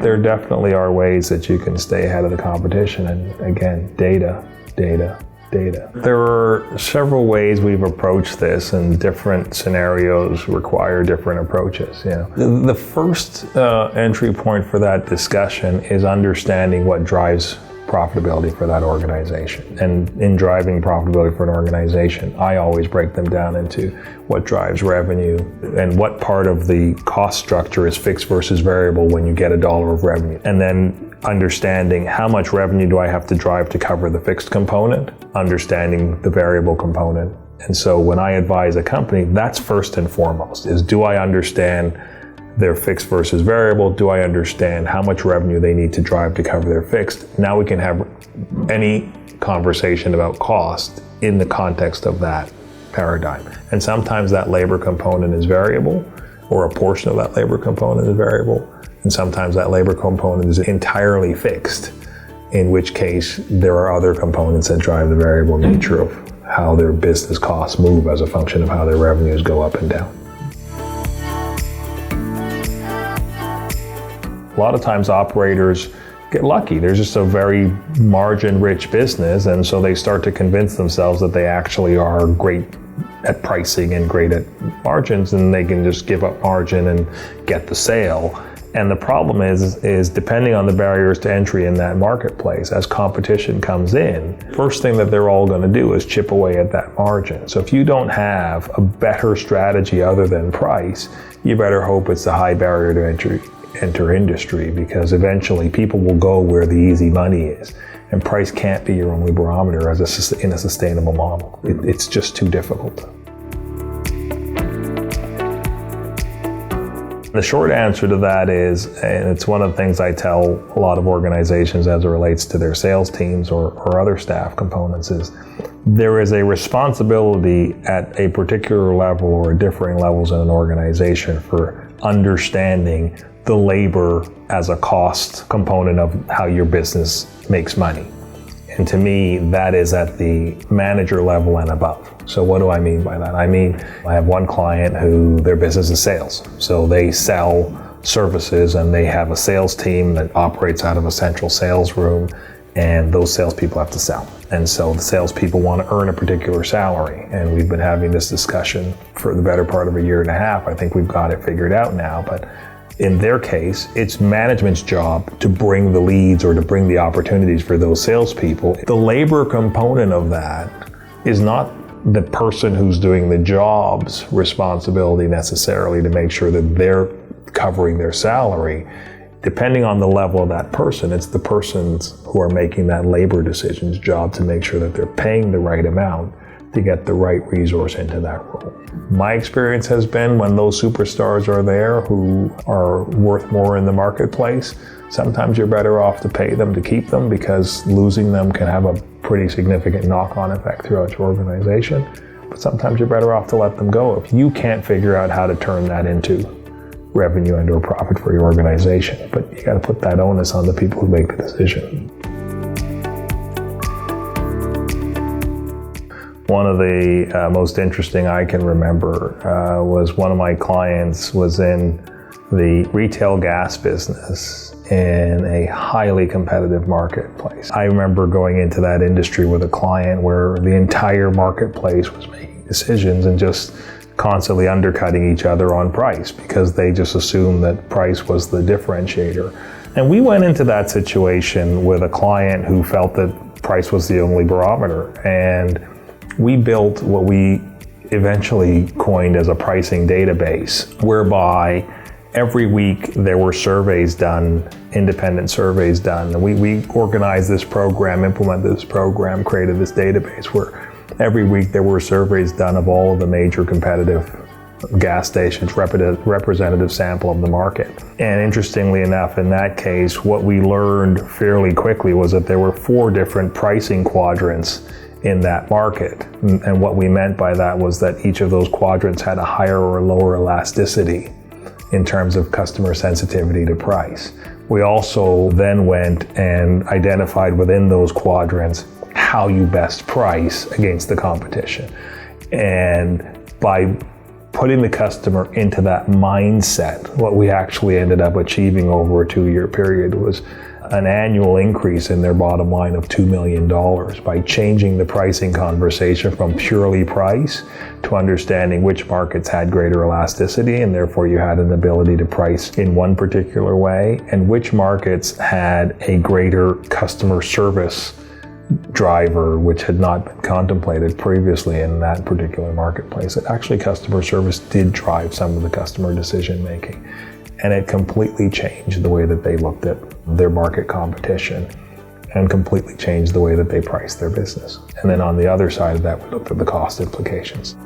there definitely are ways that you can stay ahead of the competition. And again, data. There are several ways we've approached this, and different scenarios require different approaches. The first entry point for that discussion is understanding what drives profitability for that organization. And in driving profitability for an organization, I always break them down into what drives revenue and what part of the cost structure is fixed versus variable when you get $1 of revenue. And then understanding how much revenue do I have to drive to cover the fixed component, understanding the variable component. And so when I advise a company, that's first and foremost, is do I understand their fixed versus variable? Do I understand how much revenue they need to drive to cover their fixed? Now we can have any conversation about cost in the context of that paradigm. And sometimes that labor component is variable, or a portion of that labor component is variable. And sometimes that labor component is entirely fixed, in which case there are other components that drive the variable nature of how their business costs move as a function of how their revenues go up and down. A lot of times operators get lucky. There's just a very margin-rich business, and so they start to convince themselves that they actually are great at pricing and great at margins, and they can just give up margin and get the sale. And the problem is depending on the barriers to entry in that marketplace, as competition comes in, first thing that they're all going to do is chip away at that margin. So if you don't have a better strategy other than price, you better hope it's a high barrier to enter industry, because eventually people will go where the easy money is. And price can't be your only barometer in a sustainable model. It's just too difficult. The short answer to that is, and it's one of the things I tell a lot of organizations as it relates to their sales teams or other staff components, is there is a responsibility at a particular level or differing levels in an organization for understanding the labor as a cost component of how your business makes money. And to me, that is at the manager level and above. So what do I mean by that? I mean, I have one client who their business is sales. So they sell services, and they have a sales team that operates out of a central sales room, and those salespeople have to sell. And so the salespeople want to earn a particular salary. And we've been having this discussion for the better part of a year and a half. I think we've got it figured out now, but in their case, it's management's job to bring the leads or to bring the opportunities for those salespeople. The labor component of that is not the person who's doing the job's responsibility necessarily to make sure that they're covering their salary. Depending on the level of that person, it's the persons who are making that labor decision's job to make sure that they're paying the right amount to get the right resource into that role. My experience has been when those superstars are there who are worth more in the marketplace, sometimes you're better off to pay them to keep them, because losing them can have a pretty significant knock-on effect throughout your organization. But sometimes you're better off to let them go if you can't figure out how to turn that into revenue and or profit for your organization. But you got to put that onus on the people who make the decision. One of the most interesting I can remember was one of my clients was in the retail gas business in a highly competitive marketplace. I remember going into that industry with a client where the entire marketplace was making decisions and just constantly undercutting each other on price, because they just assumed that price was the differentiator. And we went into that situation with a client who felt that price was the only barometer, and we built what we eventually coined as a pricing database, whereby every week there were surveys done, independent surveys done. And we organized this program, implemented this program, created this database where every week there were surveys done of all of the major competitive gas stations, representative sample of the market. And interestingly enough, in that case, what we learned fairly quickly was that there were 4 different pricing quadrants in that market. And what we meant by that was that each of those quadrants had a higher or lower elasticity in terms of customer sensitivity to price. We also then went and identified within those quadrants how you best price against the competition. And by putting the customer into that mindset. What we actually ended up achieving over a 2-year period was an annual increase in their bottom line of $2 million by changing the pricing conversation from purely price to understanding which markets had greater elasticity, and therefore you had an ability to price in one particular way, and which markets had a greater customer service driver, which had not been contemplated previously in that particular marketplace. That actually customer service did drive some of the customer decision making. And it completely changed the way that they looked at their market competition and completely changed the way that they priced their business. And then on the other side of that, we looked at the cost implications.